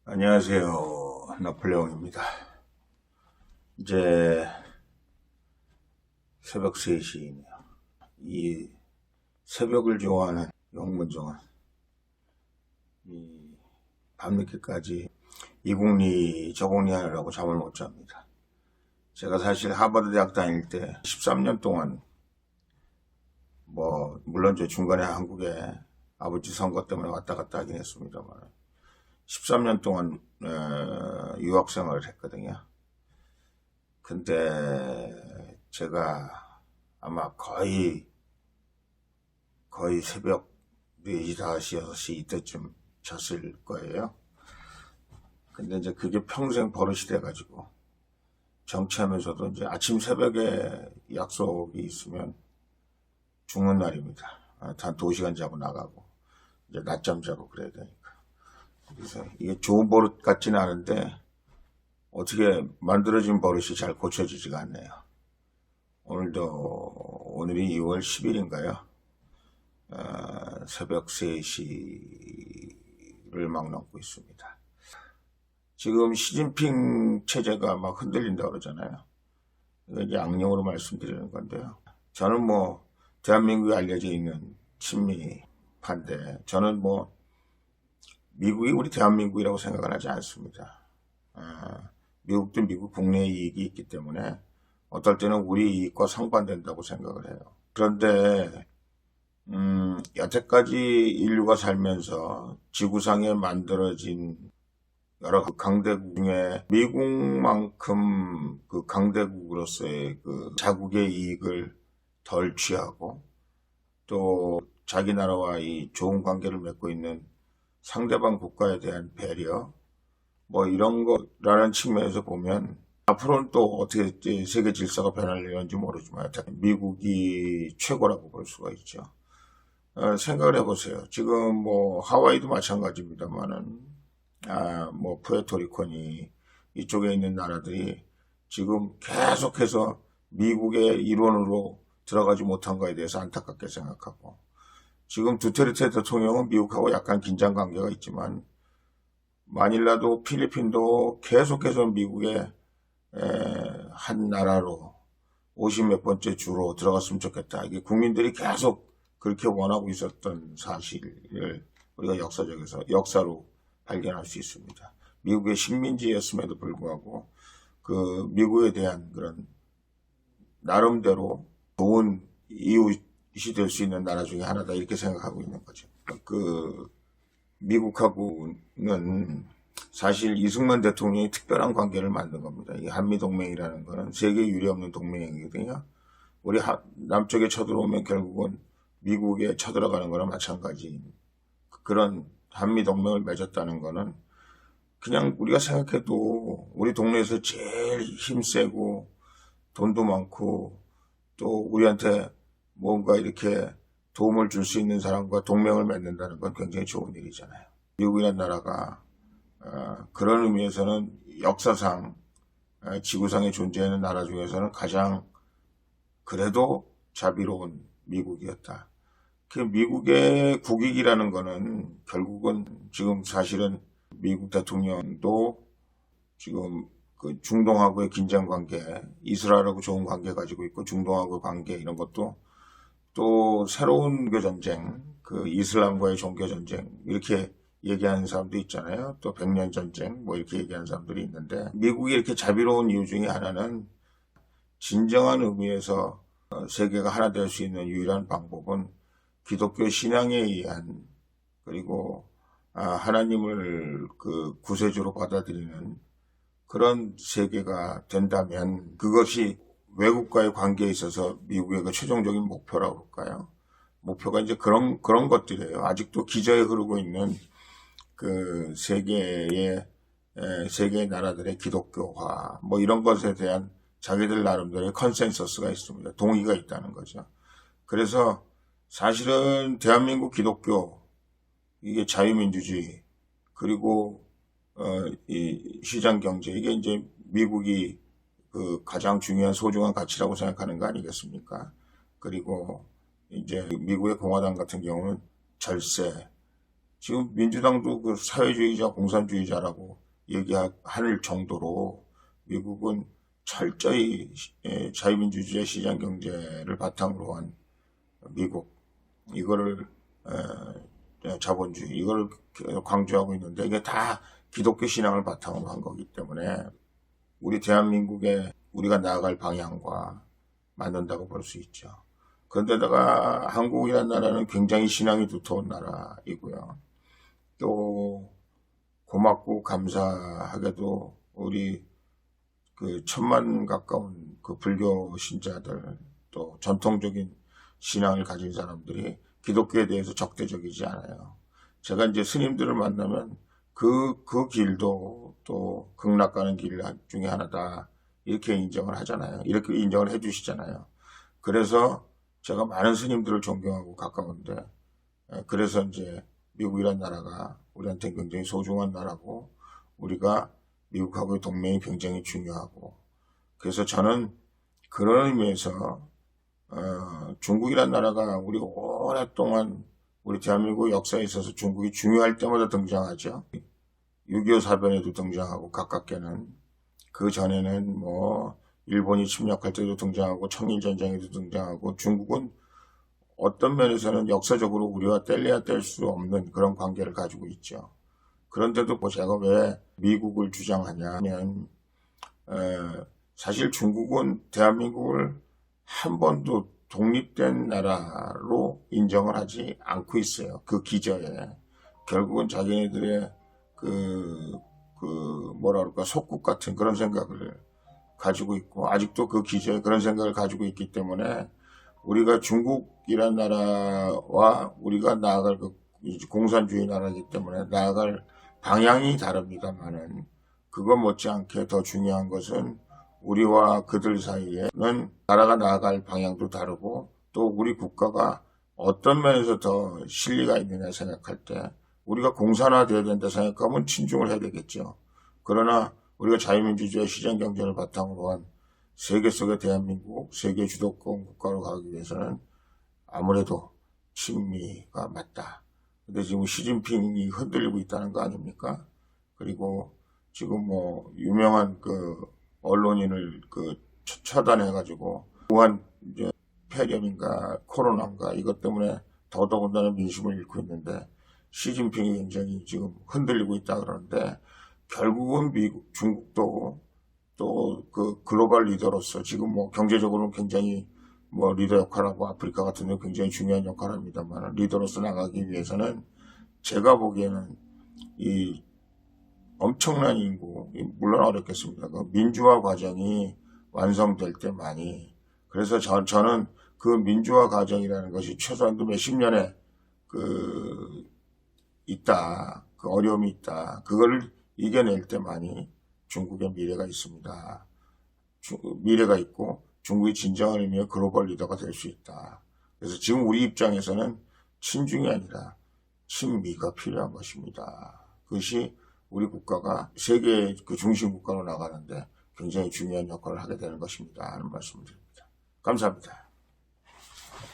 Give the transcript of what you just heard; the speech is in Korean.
안녕하세요. 나폴레옹입니다. 이제 새벽 3시이네요. 이 새벽을 좋아하는 영문정은 이 밤늦게까지 이공리 저공리 하느라고 잠을 못 잡니다. 제가 사실 하버드 대학 다닐 때 13년 동안 물론 저 중간에 한국에 아버지 선거 때문에 왔다 갔다 하긴 했습니다만 13년 동안 유학 생활을 했거든요. 근데 제가 아마 거의 새벽 4시, 5시, 6시 이때쯤 잤을 거예요. 근데 이제 그게 평생 버릇이 돼가지고 정치하면서도 이제 아침 새벽에 약속이 있으면 죽는 날입니다. 한 2시간 자고 나가고 이제 낮잠 자고 그래야 되니까. 그래서 이게 좋은 버릇 같지는 않은데 어떻게 만들어진 버릇이 잘 고쳐지지가 않네요. 오늘이 2월 10일인가요? 새벽 3시를 막 넘고 있습니다. 지금 시진핑 체제가 막 흔들린다고 그러잖아요. 이거 이제 악령으로 말씀드리는 건데요. 저는 대한민국에 알려져 있는 친미파인데 저는 미국이 우리 대한민국이라고 생각을 하지 않습니다. 미국도 미국 국내 이익이 있기 때문에 어떨 때는 우리 이익과 상반된다고 생각을 해요. 그런데 여태까지 인류가 살면서 지구상에 만들어진 여러 강대국 중에 미국만큼 그 강대국으로서의 그 자국의 이익을 덜 취하고 또 자기 나라와 이 좋은 관계를 맺고 있는 상대방 국가에 대한 배려 이런 거라는 측면에서 보면 앞으로는 또 어떻게 세계 질서가 변할는지 모르지만 미국이 최고라고 볼 수가 있죠. 생각을 해보세요. 지금 하와이도 마찬가지입니다만은 푸에르토리코니 이쪽에 있는 나라들이 지금 계속해서 미국의 일원으로 들어가지 못한 거에 대해서 안타깝게 생각하고 지금 두테르테 대통령은 미국하고 약간 긴장 관계가 있지만 마닐라도 필리핀도 계속해서 미국의 한 나라로 50몇 번째 주로 들어갔으면 좋겠다. 이게 국민들이 계속 그렇게 원하고 있었던 사실을 우리가 역사로 발견할 수 있습니다. 미국의 식민지였음에도 불구하고 그 미국에 대한 그런 나름대로 좋은 이웃이 될 수 있는 나라 중에 하나다 이렇게 생각하고 있는 거죠. 미국하고는 사실 이승만 대통령이 특별한 관계를 만든 겁니다. 이 한미동맹이라는 거는 세계에 유례없는 동맹이거든요. 우리 남쪽에 쳐들어오면 결국은 미국에 쳐들어가는 거나 마찬가지인 그런 한미동맹을 맺었다는 거는 그냥 우리가 생각해도 우리 동네에서 제일 힘세고 돈도 많고 또 우리한테 뭔가 이렇게 도움을 줄 수 있는 사람과 동맹을 맺는다는 건 굉장히 좋은 일이잖아요. 미국이라는 나라가 그런 의미에서는 역사상 지구상에 존재하는 나라 중에서는 가장 그래도 자비로운 미국이었다. 그 미국의 국익이라는 거는 결국은 지금 사실은 미국 대통령도 지금 그 중동하고의 긴장 관계, 이스라엘하고 좋은 관계 가지고 있고 중동하고 관계 이런 것도 또 새로운 종교 전쟁, 그 이슬람과의 종교 전쟁 이렇게 얘기하는 사람도 있잖아요. 또 100년 전쟁 이렇게 얘기하는 사람들이 있는데 미국이 이렇게 자비로운 이유 중에 하나는 진정한 의미에서 세계가 하나 될 수 있는 유일한 방법은 기독교 신앙에 의한 그리고 하나님을 그 구세주로 받아들이는 그런 세계가 된다면 그것이 외국과의 관계에 있어서 미국의 그 최종적인 목표라고 할까요? 목표가 이제 그런 것들이에요. 아직도 기저에 흐르고 있는 그 세계의 나라들의 기독교화 이런 것에 대한 자기들 나름대로의 컨센서스가 있습니다. 동의가 있다는 거죠. 그래서 사실은 대한민국 기독교 이게 자유민주주의 그리고 이 시장 경제 이게 이제 미국이 그 가장 중요한 소중한 가치라고 생각하는 거 아니겠습니까? 그리고 이제 미국의 공화당 같은 경우는 절세, 지금 민주당도 그 사회주의자, 공산주의자라고 얘기할 정도로 미국은 철저히 자유민주주의 시장 경제를 바탕으로 한 미국, 이거를 자본주의, 이걸 강조하고 있는데 이게 다 기독교 신앙을 바탕으로 한 거기 때문에 우리 대한민국의 우리가 나아갈 방향과 맞는다고 볼 수 있죠. 그런데다가 한국이라는 나라는 굉장히 신앙이 두터운 나라이고요. 또 고맙고 감사하게도 우리 그 1000만 가까운 그 불교 신자들, 또 전통적인 신앙을 가진 사람들이 기독교에 대해서 적대적이지 않아요. 제가 이제 스님들을 만나면 그 길도 또 극락가는 길 중에 하나다, 이렇게 인정을 하잖아요. 이렇게 인정을 해주시잖아요. 그래서 제가 많은 스님들을 존경하고 가까운데, 그래서 이제 미국이란 나라가 우리한테 굉장히 소중한 나라고, 우리가 미국하고의 동맹이 굉장히 중요하고, 그래서 저는 그런 의미에서 중국이란 나라가 우리 오랫동안 우리 대한민국 역사에 있어서 중국이 중요할 때마다 등장하죠. 6.25 사변에도 등장하고, 가깝게는 그 전에는 뭐 일본이 침략할 때도 등장하고, 청일전쟁에도 등장하고, 중국은 어떤 면에서는 역사적으로 우리와 뗄래야 뗄 수 없는 그런 관계를 가지고 있죠. 그런데도 제가 왜 미국을 주장하냐면, 사실 중국은 대한민국을 한 번도 독립된 나라로 인정을 하지 않고 있어요. 그 기저에. 결국은 자기네들의 뭐라 그럴까, 속국 같은 그런 생각을 가지고 있고, 아직도 그 기저에 그런 생각을 가지고 있기 때문에 우리가 중국이란 나라와 우리가 나아갈 공산주의 나라이기 때문에 나아갈 방향이 다릅니다만은, 그것 못지않게 더 중요한 것은 우리와 그들 사이에는 나라가 나아갈 방향도 다르고, 또 우리 국가가 어떤 면에서 더 실리가 있느냐 생각할 때 우리가 공산화되어야 된다 생각하면 친중을 해야 되겠죠. 그러나 우리가 자유민주주의 시장경제를 바탕으로 한 세계 속의 대한민국, 세계 주도권 국가로 가기 위해서는 아무래도 친미가 맞다. 근데 지금 시진핑이 흔들리고 있다는 거 아닙니까? 그리고 지금 뭐 유명한 그 언론인을 처단해가지고 무한 폐렴인가 코로나인가 이것 때문에 더더군다나 민심을 잃고 있는데, 시진핑이 굉장히 지금 흔들리고 있다 그러는데, 결국은 미국, 중국도 또 그 글로벌 리더로서 지금 뭐 경제적으로는 굉장히 뭐 리더 역할하고 아프리카 같은 데 굉장히 중요한 역할을 합니다만, 리더로서 나가기 위해서는 제가 보기에는 이 엄청난 인구, 물론 어렵겠습니다. 그 민주화 과정이 완성될 때만이, 그래서 저는 그 민주화 과정이라는 것이 최소한도 몇십 년에 있다, 그 어려움이 있다, 그걸 이겨낼 때만이 중국의 미래가 있습니다. 미래가 있고 중국이 진정한 의미의 글로벌 리더가 될 수 있다. 그래서 지금 우리 입장에서는 친중이 아니라 친미가 필요한 것입니다. 그것이 우리 국가가 세계 그 중심 국가로 나가는데 굉장히 중요한 역할을 하게 되는 것입니다 하는 말씀을 드립니다. 감사합니다.